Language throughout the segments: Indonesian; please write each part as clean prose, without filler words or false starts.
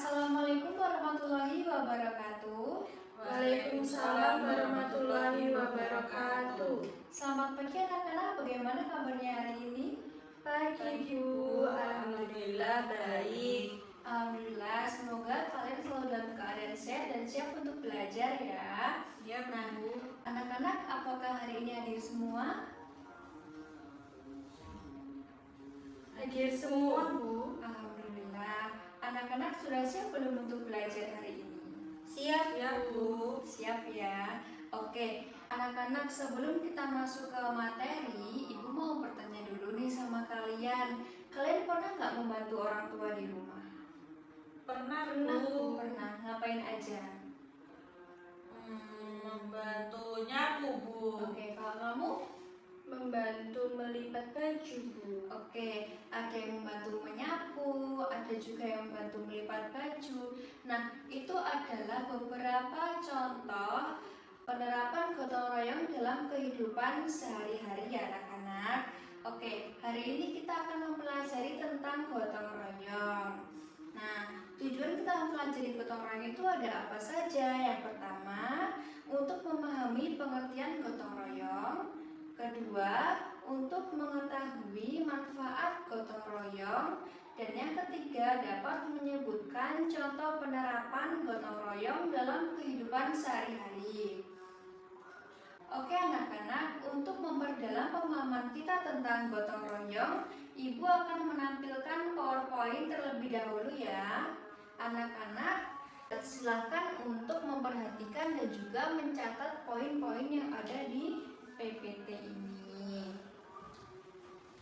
Assalamualaikum warahmatullahi wabarakatuh. Waalaikumsalam warahmatullahi wabarakatuh. Selamat pagi anak-anak, bagaimana kabarnya hari ini? Pagi Bu, alhamdulillah baik. Alhamdulillah, semoga kalian selalu dalam keadaan sehat dan siap untuk belajar ya. Ya Bu. Anak-anak, apakah hari ini hadir semua? Hadir semua Bu. Alhamdulillah. Anak-anak sudah siap belum untuk belajar hari ini? Siap ya Bu. Siap ya. Oke, anak-anak, sebelum kita masuk ke materi, Ibu mau bertanya dulu nih sama kalian. Kalian pernah nggak membantu orang tua di rumah? Pernah Bu. Pernah. Ngapain aja? Membantu nyapu Bu. Oke, kalau kamu? Membantu melipat baju Bu. Oke, ada yang membantu menyapu, ada juga yang membantu melipat baju. Nah, itu adalah beberapa contoh penerapan gotong royong dalam kehidupan sehari-hari ya anak-anak. Oke, hari ini kita akan mempelajari tentang gotong royong. Nah, tujuan kita mempelajari gotong royong itu ada apa saja? Yang pertama, untuk memahami pengertian gotong royong. Kedua, untuk mengetahui manfaat gotong royong. Dan yang ketiga, dapat menyebutkan contoh penerapan gotong royong dalam kehidupan sehari-hari. Oke anak-anak, untuk memperdalam pemahaman kita tentang gotong royong, Ibu akan menampilkan PowerPoint terlebih dahulu ya. Anak-anak, silakan untuk memperhatikan dan juga mencatat poin-poin yang ada di PPT ini.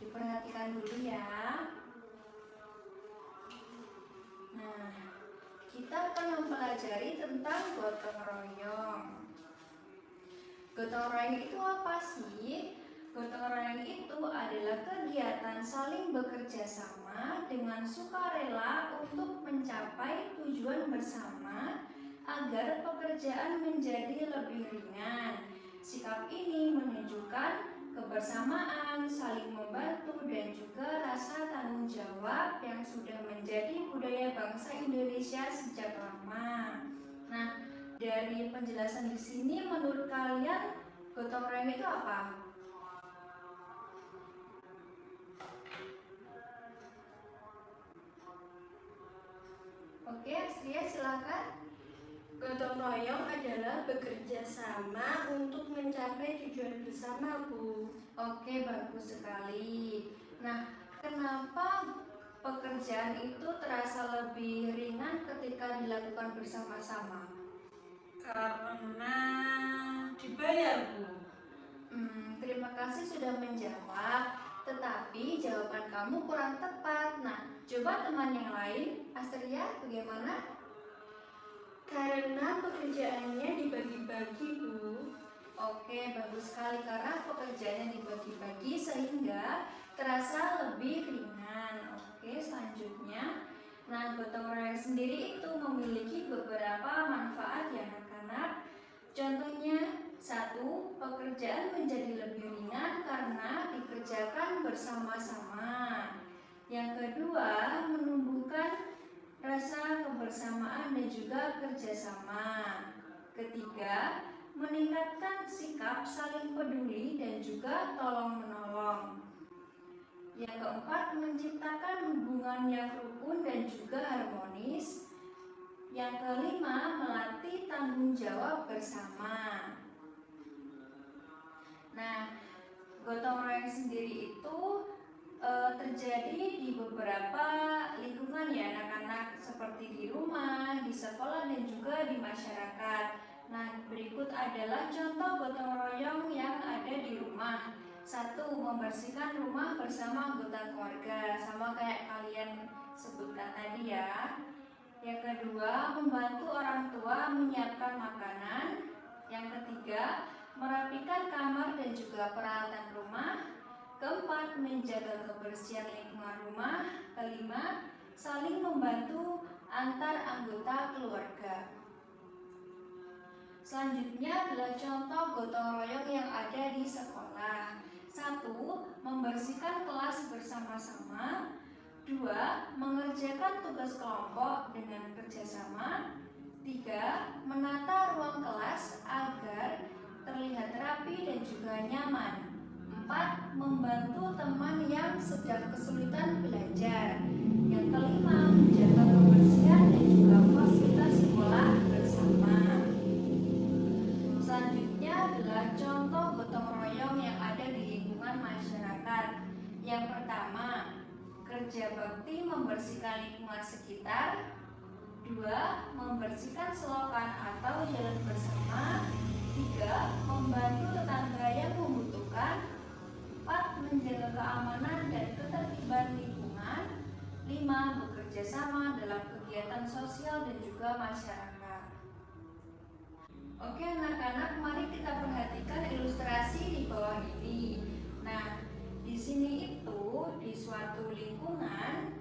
Diperhatikan dulu ya. Nah, kita akan mempelajari tentang gotong royong. Gotong royong itu apa sih? Gotong royong itu adalah kegiatan saling bekerja sama dengan sukarela untuk mencapai tujuan bersama agar pekerjaan menjadi lebih ringan. Sikap ini menunjukkan kebersamaan, saling membantu, dan juga rasa tanggung jawab yang sudah menjadi budaya bangsa Indonesia sejak lama. Nah, dari penjelasan di sini, menurut kalian gotong royong itu apa? Oke, Astria silakan. Gotong royong adalah bekerja sama untuk mencapai tujuan bersama Bu. Oke, bagus sekali. Nah, kenapa pekerjaan itu terasa lebih ringan ketika dilakukan bersama-sama? Karena dibayar Bu. Terima kasih sudah menjawab, tetapi jawaban kamu kurang tepat. Nah, coba teman yang lain. Astria, bagaimana? Karena pekerjaannya dibagi-bagi Bu. Oke, bagus sekali karena pekerjaannya dibagi-bagi sehingga terasa lebih ringan. Oke, selanjutnya. Nah, gotong royong sendiri itu memiliki beberapa manfaat ya anak-anak. Contohnya, satu, pekerjaan menjadi lebih ringan karena dikerjakan bersama-sama. Yang kedua, menumbuhkan rasa kebersamaan dan juga kerjasama. Ketiga, meningkatkan sikap saling peduli dan juga tolong-menolong. Yang keempat, menciptakan hubungan yang rukun dan juga harmonis. Yang kelima, melatih tanggung jawab bersama. Nah, gotong royong sendiri itu terjadi di beberapa lingkungan ya anak-anak, seperti di rumah, di sekolah, dan juga di masyarakat. Nah, berikut adalah contoh gotong royong yang ada di rumah. Satu, membersihkan rumah bersama anggota keluarga, sama kayak kalian sebutkan tadi ya. Yang kedua, membantu orang tua menyiapkan makanan. Yang ketiga, merapikan kamar dan juga peralatan rumah. Keempat, menjaga kebersihan lingkungan rumah. Kelima, saling membantu antar anggota keluarga. Selanjutnya adalah contoh gotong royong yang ada di sekolah. Satu, membersihkan kelas bersama-sama. Dua, mengerjakan mengerjakan tugas kelompok dengan kerjasama. 3. Menata ruang kelas agar terlihat rapi dan juga nyaman. 4. Membantu teman yang sedang kesulitan belajar. Yang kelima, menjaga kebersihan dan juga fasilitas sekolah bersama. Selanjutnya adalah contoh gotong royong yang ada di lingkungan masyarakat. Yang pertama, kerja bakti membersihkan lingkungan sekitar. 2. Membersihkan selokan atau jalan bersama. 3. Membantu tetangga yang membutuhkan. 4. Menjaga keamanan dan ketertiban lingkungan. 5. Bekerja sama dalam kegiatan sosial dan juga masyarakat. Oke anak-anak, mari kita perhatikan ilustrasi di bawah ini. Nah, di sini itu di suatu lingkungan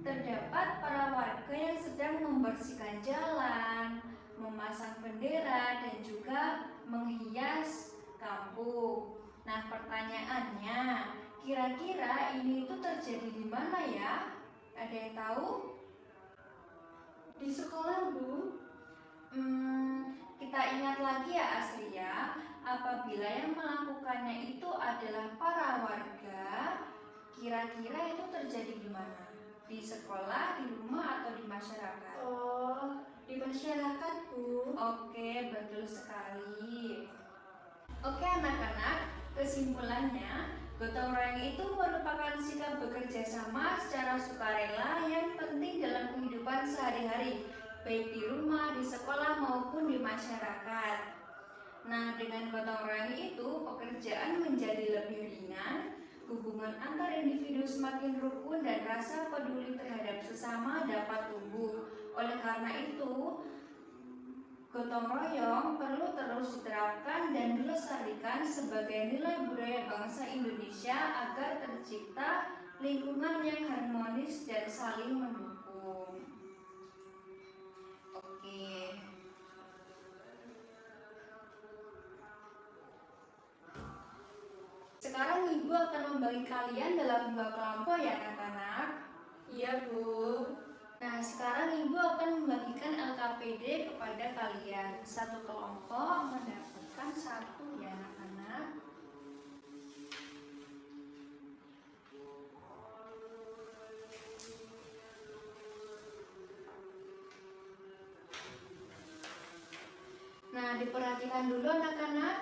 terdapat para warga yang sedang membersihkan jalan, memasang bendera, dan juga menghias kampung. Nah, pertanyaannya, kira-kira ini itu terjadi di mana ya? Ada yang tahu? Di sekolah, Bu. Kita ingat lagi ya Asria, apabila yang melakukannya itu adalah para warga, kira-kira itu terjadi di mana? Di sekolah, di rumah, atau di masyarakat? Oh, di masyarakat, Bu. Oke, betul sekali. Oke anak-anak, kesimpulannya, gotong royong itu merupakan sikap bekerja sama secara sukarela yang penting dalam kehidupan sehari-hari, baik di rumah, di sekolah, maupun di masyarakat. Nah, dengan gotong royong itu, pekerjaan menjadi lebih ringan, hubungan antar individu semakin rukun, dan rasa peduli terhadap sesama dapat tumbuh. Oleh karena itu, gotong royong perlu terus diterapkan dan dilestarikan sebagai nilai budaya bangsa Indonesia agar tercipta lingkungan yang harmonis dan saling mendukung. Oke. Sekarang Ibu akan membagi kalian dalam 2 kelompok ya anak-anak. Iya, Bu. Nah, sekarang Ibu akan membagikan LKPD kepada kalian. Satu kelompok mendapatkan 1 ya anak-anak. Nah, diperhatikan dulu anak-anak.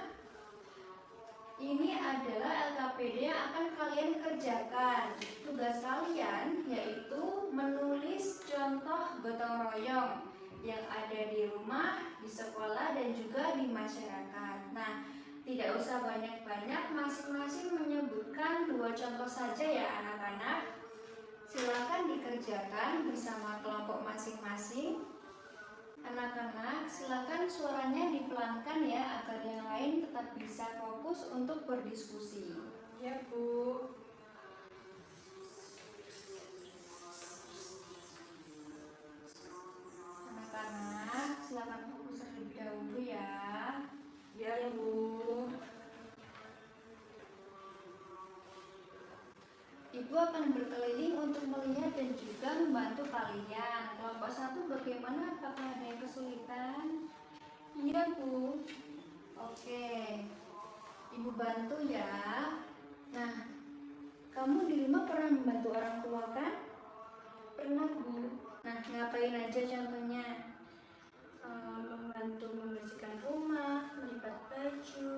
Ini adalah LKPD yang akan kalian kerjakan. Tugas kalian yaitu menulis contoh gotong royong yang ada di rumah, di sekolah, dan juga di masyarakat. Nah, tidak usah banyak-banyak, masing-masing menyebutkan 2 contoh saja ya anak-anak. Silakan dikerjakan bersama kelompok masing-masing. Anak-anak, silakan suaranya dipelankan ya agar yang lain tetap bisa fokus untuk berdiskusi. Ya, Bu. Anak-anak, silakan fokus terlebih dahulu ya. Ya, Bu. Ibu akan berkeliling untuk melihat dan juga membantu kalian. Kelompok 1 bagaimana? Apakah ada yang kesulitan? Iya, Bu. Oke, Ibu bantu ya. Nah, kamu di rumah pernah membantu orang tua kan? Pernah, Bu. Nah, ngapain aja contohnya? Membantu membersihkan rumah, melipat baju.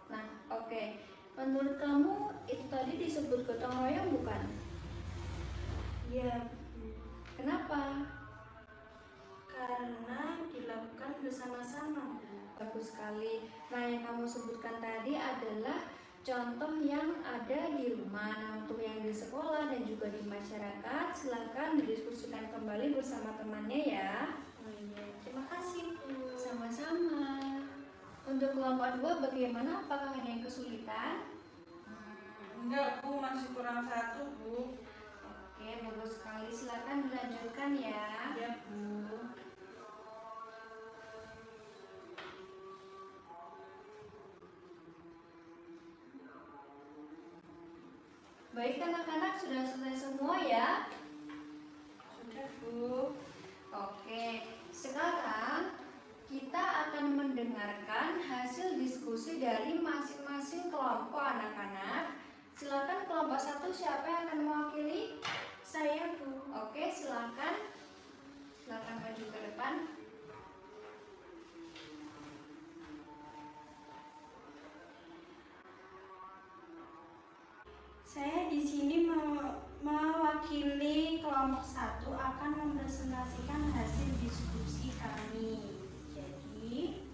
Nah, oke. Menurut kamu itu tadi disebut gotong royong bukan? Iya, Bu. Kenapa? Karena dilakukan bersama-sama, Bu. Bagus sekali. Nah, yang kamu sebutkan tadi adalah contoh yang ada di rumah. Nah, untuk yang di sekolah dan juga di masyarakat, silakan didiskusikan kembali bersama temannya ya. Oh iya, terima kasih, Bu. Sama-sama. Untuk kelompok 2 bagaimana? Apakah ada yang kesulitan? Enggak, Bu, masih kurang 1, Bu. Oke, bagus sekali. Silakan dilanjutkan ya. Ya, Bu. Baik anak-anak, sudah selesai semua ya? menyusun kelompok anak-anak. Silakan kelompok 1 siapa yang akan mewakili? Saya, Bu. Oke, silakan. Silakan maju ke depan. Saya di sini mewakili kelompok 1 akan mempresentasikan hasil diskusi kami. Jadi,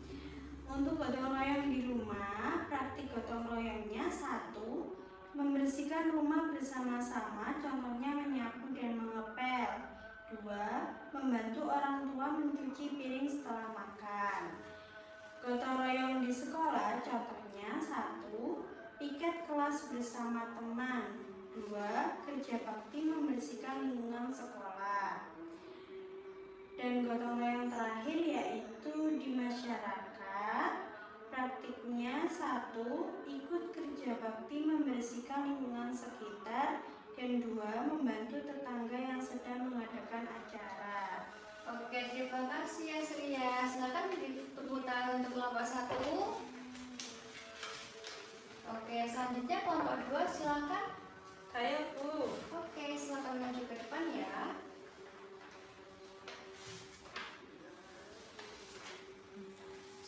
untuk gotong royong di rumah, praktik gotong royongnya 1. Membersihkan rumah bersama-sama, contohnya menyapu dan mengepel. 2. Membantu orang tua mencuci piring setelah makan. Gotong royong di sekolah, contohnya 1. Piket kelas bersama teman. 2. Kerja bakti membersihkan lingkungan sekolah. Dan gotong royong terakhir yaitu di masyarakat. Praktiknya 1. Ikut kerja bakti membersihkan lingkungan sekitar. Dan 2. Membantu tetangga yang sedang mengadakan acara. Oke, terima kasih ya Sri ya. Silakan beri tepuk tangan untuk kelompok 1. Oke, selanjutnya kelompok 2 silakan. Saya, Bu. Oke, silakan maju ke depan ya.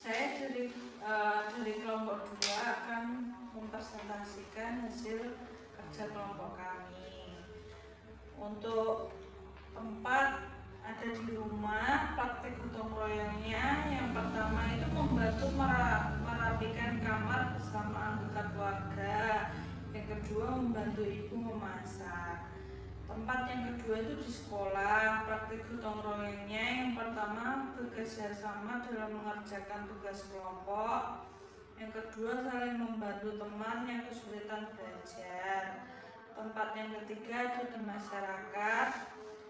Saya dari kelompok 2 akan mempresentasikan hasil kerja kelompok kami. Untuk tempat ada di rumah, praktik gotong royongnya yang pertama itu membantu merapikan kamar bersama anggota keluarga. Yang kedua membantu ibu memasak. Tempat yang kedua itu di sekolah, praktik gotong royongnya yang pertama bekerja sama dalam mengerjakan tugas kelompok. Yang kedua saling membantu teman yang kesulitan belajar. Tempat yang ketiga itu di masyarakat.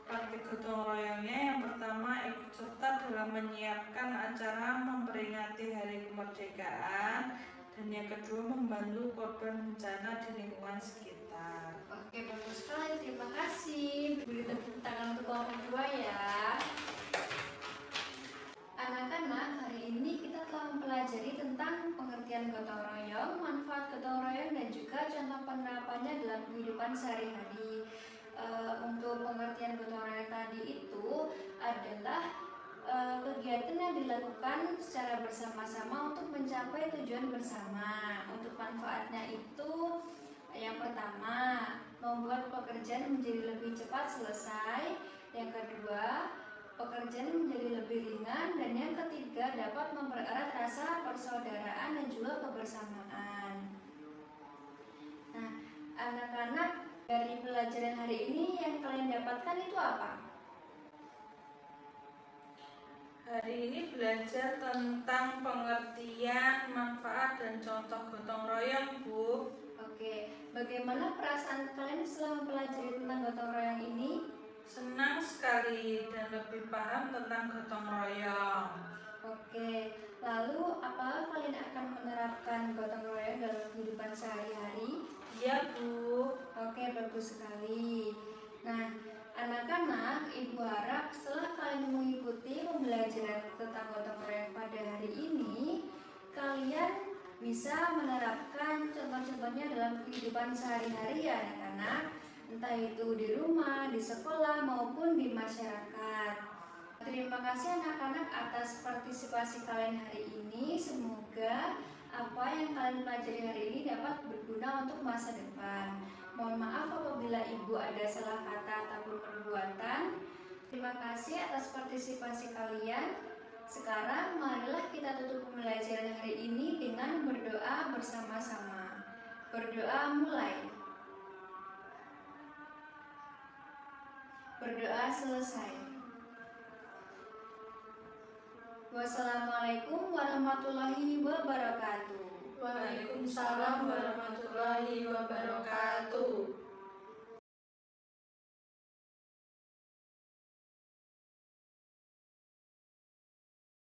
Praktik gotong royongnya yang pertama ikut serta dalam menyiapkan acara memperingati hari kemerdekaan, dan yang kedua membantu korban bencana di lingkungan sekitar. Oke, bagus sekali. Terima kasih. Beri tepuk tangan untuk kelompok 2 ya. Anak-anak, hari ini kita telah mempelajari tentang pengertian gotong royong, manfaat gotong royong, dan juga contoh penerapannya dalam kehidupan sehari-hari. Untuk pengertian gotong royong tadi itu adalah kegiatan yang dilakukan secara bersama-sama untuk mencapai tujuan bersama. Untuk manfaatnya itu yang pertama, membuat pekerjaan menjadi lebih cepat selesai. Yang kedua, pekerjaan menjadi lebih ringan. Dan yang ketiga, dapat mempererat rasa persaudaraan dan juga kebersamaan. Nah, anak-anak, dari pelajaran hari ini yang kalian dapatkan itu apa? Hari ini belajar tentang pengertian, manfaat, dan contoh gotong royong, Bu. Oke, bagaimana perasaan kalian setelah mempelajari tentang gotong royong ini? Senang sekali dan lebih paham tentang gotong royong. Oke, lalu apakah kalian akan menerapkan gotong royong dalam kehidupan sehari-hari? Iya, Bu. Oke, bagus sekali. Nah, anak-anak, Ibu harap setelah kalian mengikuti pembelajaran tentang gotong royong pada hari ini, kalian bisa menerapkan contoh-contohnya dalam kehidupan sehari-hari ya anak-anak, entah itu di rumah, di sekolah, maupun di masyarakat. Terima kasih anak-anak atas partisipasi kalian hari ini. Semoga apa yang kalian pelajari hari ini dapat berguna untuk masa depan. Mohon maaf apabila Ibu ada salah kata ataupun perbuatan. Terima kasih atas partisipasi kalian. Sekarang marilah kita tutup pembelajaran hari ini dengan berdoa bersama-sama. Berdoa mulai. Berdoa selesai. Wassalamualaikum warahmatullahi wabarakatuh. Waalaikumsalam warahmatullahi wabarakatuh.